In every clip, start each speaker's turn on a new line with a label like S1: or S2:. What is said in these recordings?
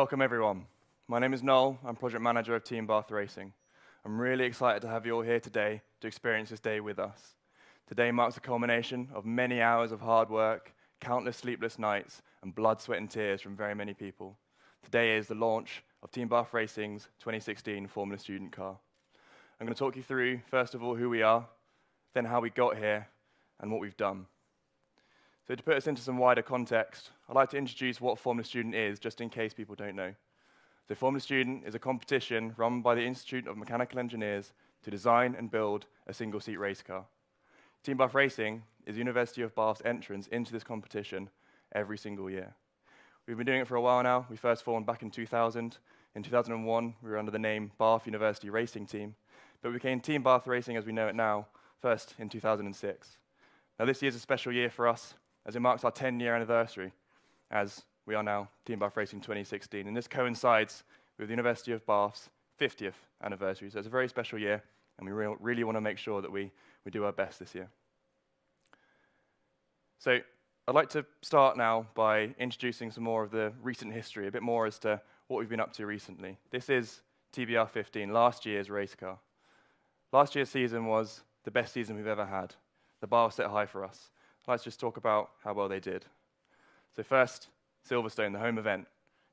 S1: Welcome everyone. My name is Noel. I'm project manager of Team Bath Racing. I'm really excited to have you all here today to experience this day with us. Today marks the culmination of many hours of hard work, countless sleepless nights, and blood, sweat and tears from very many people. Today is the launch of Team Bath Racing's 2016 Formula Student Car. I'm going to talk you through, first of all, who we are, then how we got here, and what we've done. So to put us into some wider context, I'd like to introduce what Formula Student is, just in case people don't know. So Formula Student is a competition run by the Institute of Mechanical Engineers to design and build a single-seat race car. Team Bath Racing is the University of Bath's entrance into this competition every single year. We've been doing it for a while now. We first formed back in 2000. In 2001, we were under the name Bath University Racing Team, but we became Team Bath Racing as we know it now, first in 2006. Now this year's a special year for us, as it marks our 10-year anniversary, as we are now Team Bath Racing 2016. And this coincides with the University of Bath's 50th anniversary, so it's a very special year, and we really want to make sure that we do our best this year. So I'd like to start now by introducing some more of the recent history, a bit more as to what we've been up to recently. This is TBR16, last year's race car. Last year's season was the best season we've ever had. The bar was set high for us. Let's just talk about how well they did. So first, Silverstone, the home event.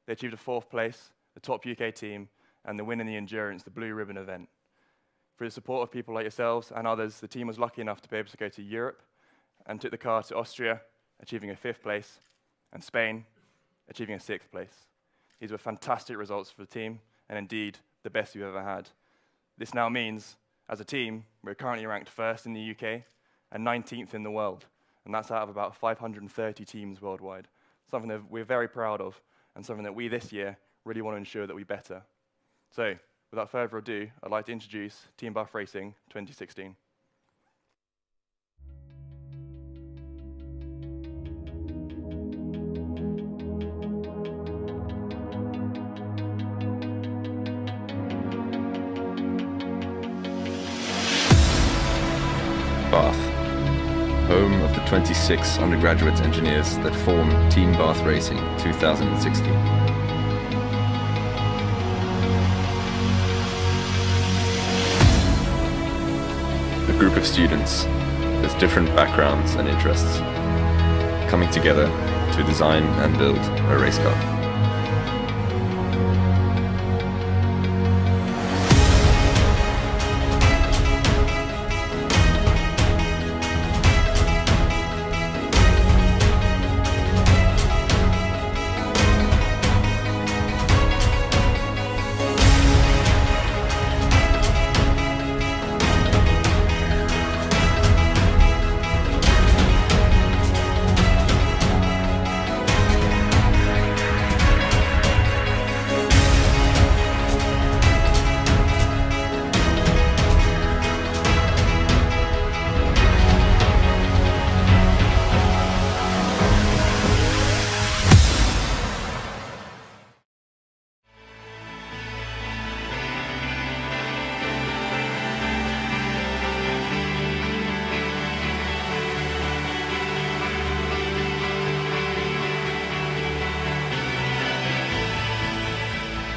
S1: They achieved a 4th place, the top UK team, and the win in the endurance, the blue ribbon event. Through the support of people like yourselves and others, the team was lucky enough to be able to go to Europe and took the car to Austria, achieving a 5th place, and Spain, achieving a 6th place. These were fantastic results for the team, and indeed, the best we've ever had. This now means, as a team, we're currently ranked 1st in the UK and 19th in the world. And that's out of about 530 teams worldwide. Something that we're very proud of, and something that we this year really want to ensure that we better. So, without further ado, I'd like to introduce Team Bath Racing 2016.
S2: Bath, home of the 26 undergraduate engineers that form Team Bath Racing 2016. A group of students with different backgrounds and interests coming together to design and build a race car.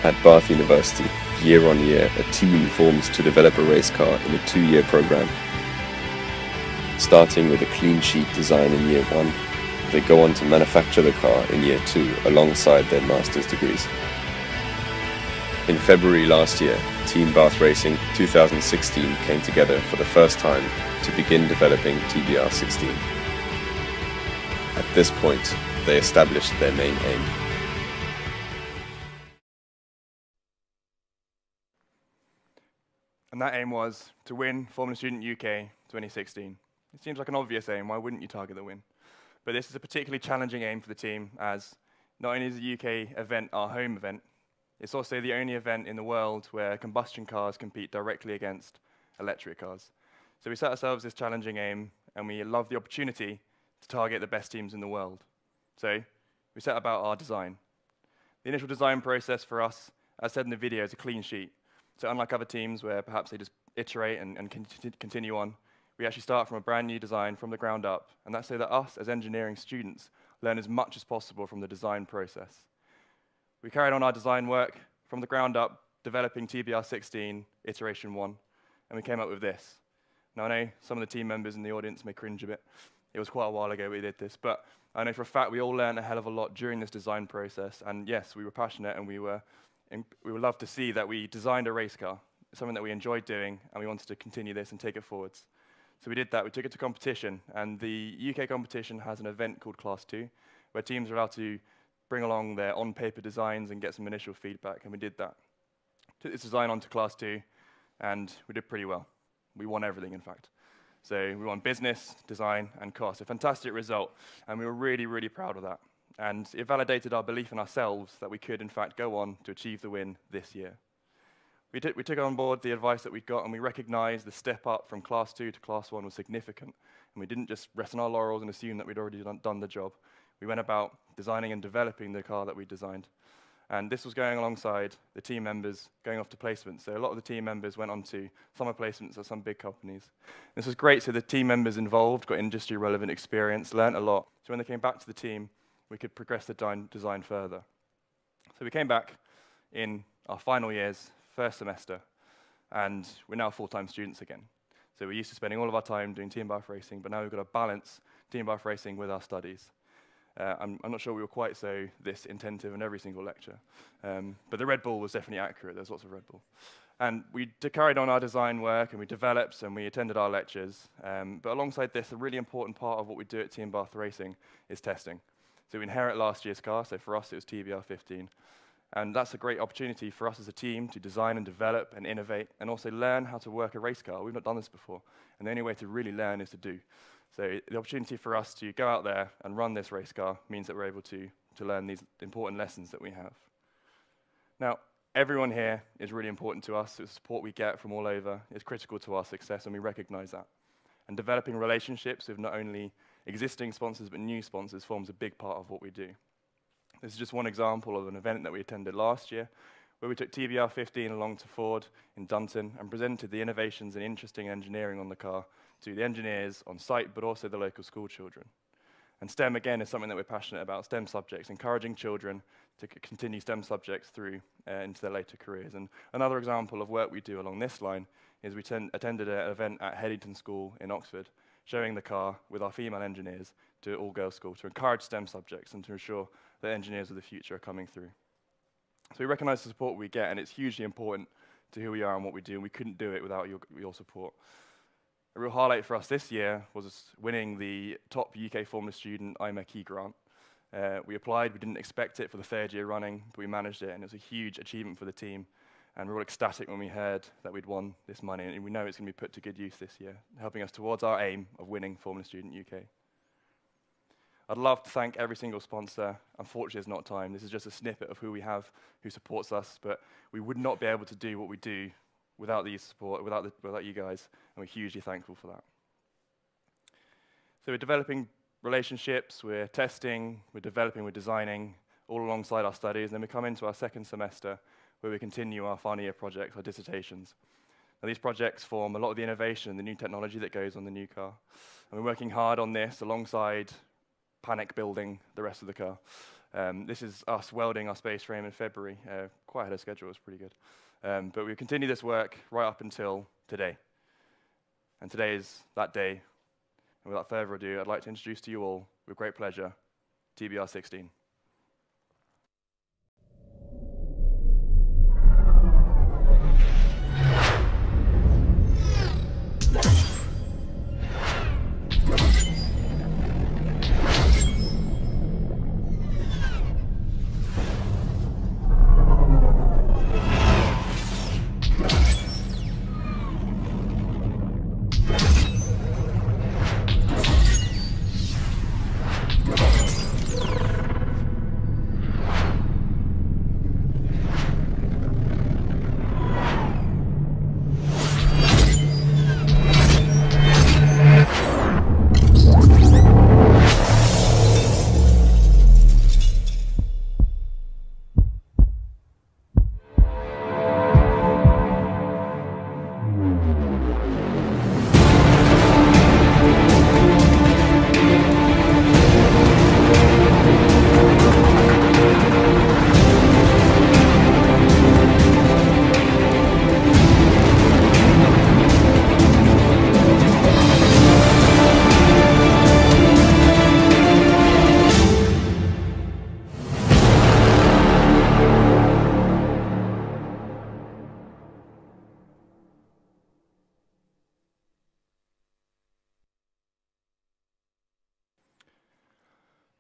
S2: At Bath University, year on year, a team forms to develop a race car in a 2-year program. Starting with a clean sheet design in year 1, they go on to manufacture the car in year 2 alongside their master's degrees. In February last year, Team Bath Racing 2016 came together for the first time to begin developing TBR16. At this point, they established their main aim.
S1: And that aim was to win Formula Student UK 2016. It seems like an obvious aim, why wouldn't you target the win? But this is a particularly challenging aim for the team, as not only is the UK event our home event, it's also the only event in the world where combustion cars compete directly against electric cars. So we set ourselves this challenging aim, and we love the opportunity to target the best teams in the world. So we set about our design. The initial design process for us, as said in the video, is a clean sheet. So unlike other teams where perhaps they just iterate and continue on, we actually start from a brand new design from the ground up, and that's so that us as engineering students learn as much as possible from the design process. we carried on our design work from the ground up, developing TBR16 iteration 1, and we came up with this. Now, I know some of the team members in the audience may cringe a bit. It was quite a while ago we did this, but I know for a fact we all learned a hell of a lot during this design process, and yes, we were passionate, and we would love to see that we designed a race car, something that we enjoyed doing, and we wanted to continue this and take it forwards. So we did that. We took it to competition, and the UK competition has an event called Class 2, where teams are allowed to bring along their on-paper designs and get some initial feedback, and we did that. Took this design onto Class 2, and we did pretty well. We won everything, in fact. So we won business, design, and cost. A fantastic result, and we were really, really proud of that. And it validated our belief in ourselves that we could, in fact, go on to achieve the win this year. We took on board the advice that we'd got, and we recognized the step up from Class 2 to Class 1 was significant. And we didn't just rest on our laurels and assume that we'd already done the job. We went about designing and developing the car that we designed. And this was going alongside the team members going off to placements. So a lot of the team members went on to summer placements at some big companies. This was great, so the team members involved got industry-relevant experience, learned a lot. So when they came back to the team, we could progress the design further. So we came back in our final year's first semester, and we're now full-time students again. So we're used to spending all of our time doing team bath racing, but now we've got to balance team bath racing with our studies. I'm not sure we were quite so this intensive in every single lecture, but the Red Bull was definitely accurate. There's lots of Red Bull. And we carried on our design work, and we developed, and we attended our lectures. But alongside this, a really important part of what we do at Team Bath Racing is testing. So we inherit last year's car, so for us it was TBR15. And that's a great opportunity for us as a team to design and develop and innovate, and also learn how to work a race car. We've not done this before, and the only way to really learn is to do. So the opportunity for us to go out there and run this race car means that we're able to learn these important lessons that we have. Now, everyone here is really important to us. The support we get from all over is critical to our success, and we recognize that. And developing relationships with not only existing sponsors but new sponsors forms a big part of what we do. This is just one example of an event that we attended last year, where we took TBR15 along to Ford in Dunton and presented the innovations and interesting engineering on the car to the engineers on site, but also the local school children. And STEM, again, is something that we're passionate about, STEM subjects, encouraging children to continue STEM subjects through into their later careers. And another example of work we do along this line is we attended an event at Headington School in Oxford, showing the car with our female engineers to all-girls school to encourage STEM subjects and to ensure that engineers of the future are coming through. So we recognize the support we get, and it's hugely important to who we are and what we do, and we couldn't do it without your support. A real highlight for us this year was winning the top UK Formula Student IMA Key Grant. We applied, we didn't expect it for the third year running, but we managed it, and it was a huge achievement for the team. And we were all ecstatic when we heard that we'd won this money, and we know it's going to be put to good use this year, helping us towards our aim of winning Formula Student UK. I'd love to thank every single sponsor. Unfortunately, there's not time. This is just a snippet of who we have, who supports us, but we would not be able to do what we do without the support, without you guys, and we're hugely thankful for that. So we're developing relationships, we're testing, we're developing, we're designing, all alongside our studies, and then we come into our second semester, where we continue our final year projects, our dissertations. Now, these projects form a lot of the innovation and the new technology that goes on the new car. And we're working hard on this alongside panic building the rest of the car. This is us welding our space frame in February. Quite ahead of schedule, it's pretty good. But we continue this work right up until today. And today is that day. And without further ado, I'd like to introduce to you all, with great pleasure, TBR16.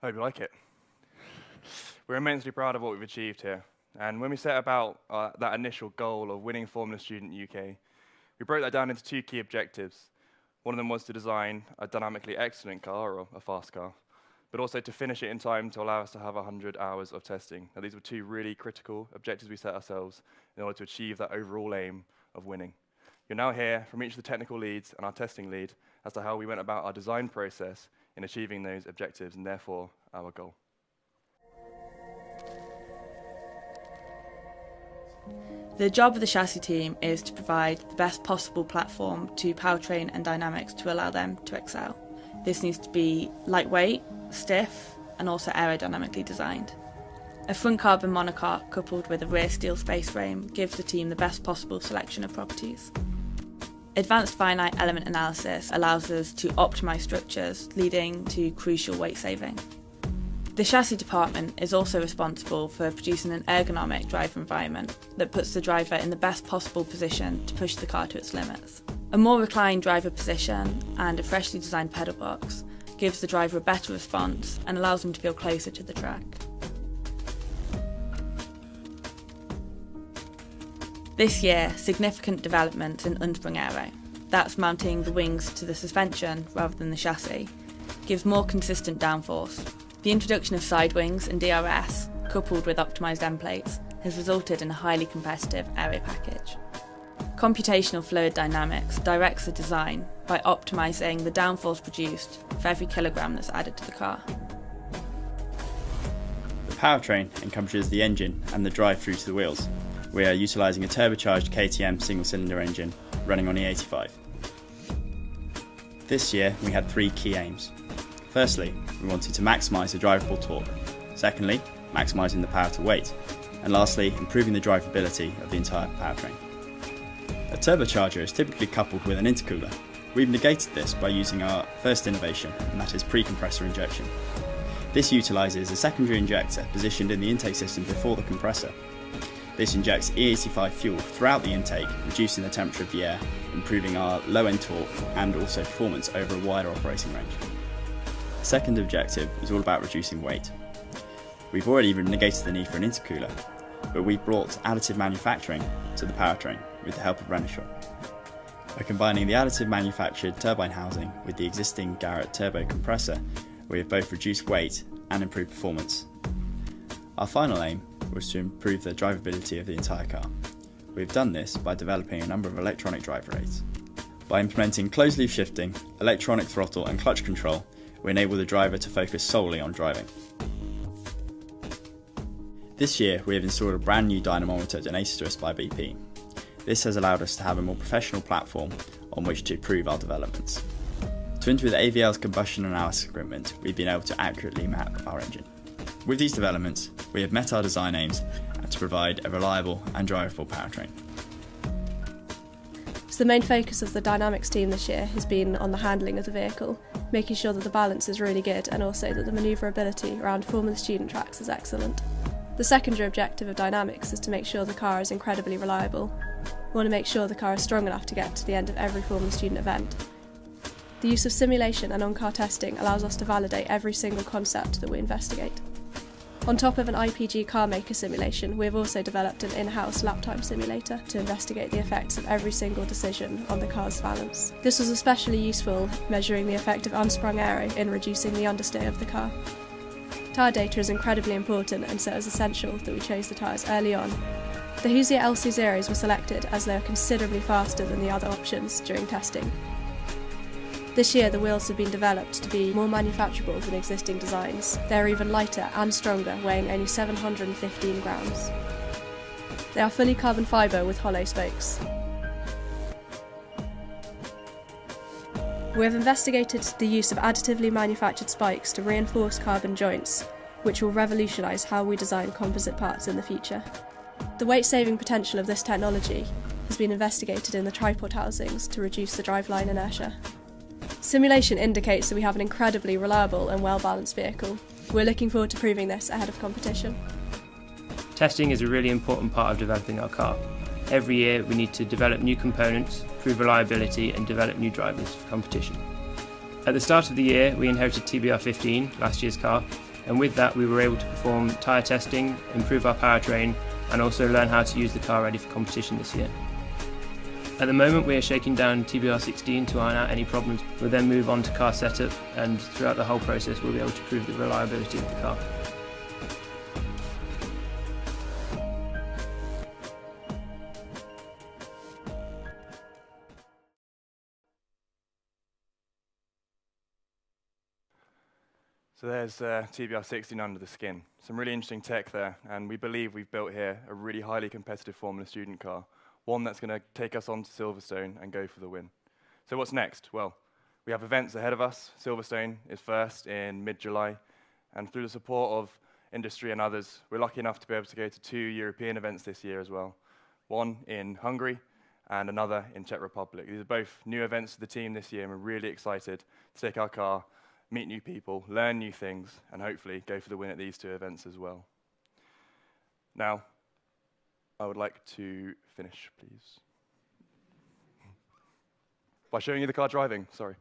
S1: Hope you like it. We're immensely proud of what we've achieved here. And when we set about that initial goal of winning Formula Student UK, we broke that down into two key objectives. One of them was to design a dynamically excellent car, or a fast car, but also to finish it in time to allow us to have 100 hours of testing. Now, these were two really critical objectives we set ourselves in order to achieve that overall aim of winning. You'll now hear from each of the technical leads and our testing lead as to how we went about our design process in achieving those objectives and therefore our goal.
S3: The job of the chassis team is to provide the best possible platform to powertrain and dynamics to allow them to excel. This needs to be lightweight, stiff, and also aerodynamically designed. A front carbon monocoque coupled with a rear steel space frame gives the team the best possible selection of properties. Advanced finite element analysis allows us to optimise structures, leading to crucial weight saving. The chassis department is also responsible for producing an ergonomic drive environment that puts the driver in the best possible position to push the car to its limits. A more reclined driver position and a freshly designed pedal box gives the driver a better response and allows them to feel closer to the track. This year, significant developments in unsprung aero, that's mounting the wings to the suspension rather than the chassis, gives more consistent downforce. The introduction of side wings and DRS, coupled with optimised end plates, has resulted in a highly competitive aero package. Computational fluid dynamics directs the design by optimising the downforce produced for every kilogram that's added to the car.
S4: The powertrain encompasses the engine and the drive through to the wheels. We are utilising a turbocharged KTM single-cylinder engine running on E85. This year we had three key aims. Firstly, we wanted to maximise the drivable torque. Secondly, maximising the power to weight. And lastly, improving the drivability of the entire powertrain. A turbocharger is typically coupled with an intercooler. We've negated this by using our first innovation, and that is pre-compressor injection. This utilises a secondary injector positioned in the intake system before the compressor. This injects E85 fuel throughout the intake, reducing the temperature of the air, improving our low-end torque and also performance over a wider operating range. The second objective is all about reducing weight. We've already negated the need for an intercooler, but we've brought additive manufacturing to the powertrain with the help of Renishaw. By combining the additive manufactured turbine housing with the existing Garrett turbo compressor, we have both reduced weight and improved performance. Our final aim was to improve the drivability of the entire car. We've done this by developing a number of electronic drive aids. By implementing closed-loop shifting, electronic throttle and clutch control, we enable the driver to focus solely on driving. This year we have installed a brand new dynamometer donated to us by BP. This has allowed us to have a more professional platform on which to prove our developments. Twinned with AVL's combustion analysis equipment, we've been able to accurately map our engine. With these developments, we have met our design aims and to provide a reliable and drivable powertrain.
S5: So the main focus of the dynamics team this year has been on the handling of the vehicle, making sure that the balance is really good and also that the manoeuvrability around Formula Student tracks is excellent. The secondary objective of dynamics is to make sure the car is incredibly reliable. We want to make sure the car is strong enough to get to the end of every Formula Student event. The use of simulation and on-car testing allows us to validate every single concept that we investigate. On top of an IPG car maker simulation, we have also developed an in-house lap time simulator to investigate the effects of every single decision on the car's balance. This was especially useful measuring the effect of unsprung aero in reducing the understeer of the car. Tyre data is incredibly important, and so it was essential that we chose the tyres early on. The Hoosier LC0s were selected as they are considerably faster than the other options during testing. This year the wheels have been developed to be more manufacturable than existing designs. They are even lighter and stronger, weighing only 715 grams. They are fully carbon fibre with hollow spokes. We have investigated the use of additively manufactured spikes to reinforce carbon joints, which will revolutionise how we design composite parts in the future. The weight-saving potential of this technology has been investigated in the tripod housings to reduce the driveline inertia. Simulation indicates that we have an incredibly reliable and well-balanced vehicle. We're looking forward to proving this ahead of competition.
S6: Testing is a really important part of developing our car. Every year we need to develop new components, prove reliability and develop new drivers for competition. At the start of the year we inherited TBR15, last year's car, And with that, we were able to perform tyre testing, improve our powertrain, and also learn how to use the car ready for competition this year. At the moment, we are shaking down TBR16 to iron out any problems. We'll then move on to car setup, and throughout the whole process, we'll be able to prove the reliability of the car.
S1: So there's TBR16 under the skin. Some really interesting tech there, and we believe we've built here a really highly competitive Formula Student car, one that's going to take us on to Silverstone and go for the win. So what's next? Well, we have events ahead of us. Silverstone is first in mid-July, and through the support of industry and others, we're lucky enough to be able to go to 2 European events this year as well. One in Hungary and another in Czech Republic. These are both new events to the team this year, and we're really excited to take our car, meet new people, learn new things, and hopefully go for the win at these 2 events as well. Now, I would like to finish, please, by showing you the car driving. Sorry.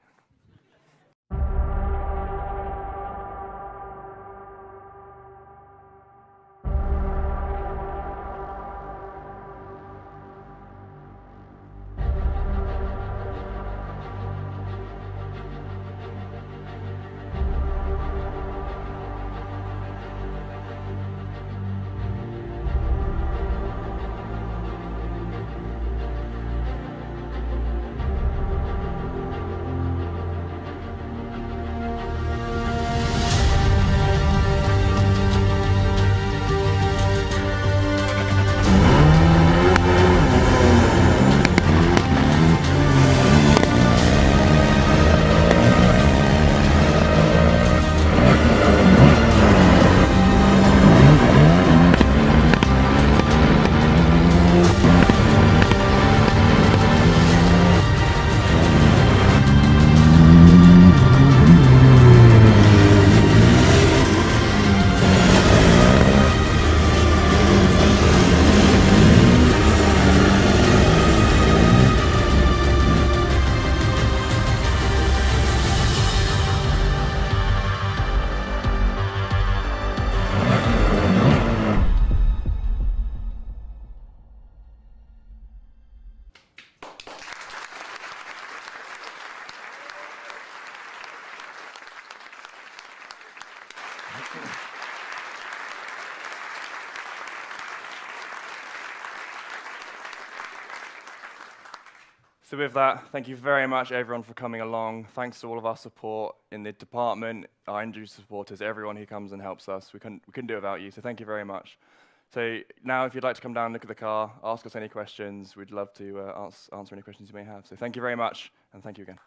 S1: So with that, thank you very much, everyone, for coming along. Thanks to all of our support in the department, our industry supporters, everyone who comes and helps us. We couldn't do it without you, so thank you very much. So now, if you'd like to come down and look at the car, ask us any questions. We'd love to answer any questions you may have. So thank you very much, and thank you again.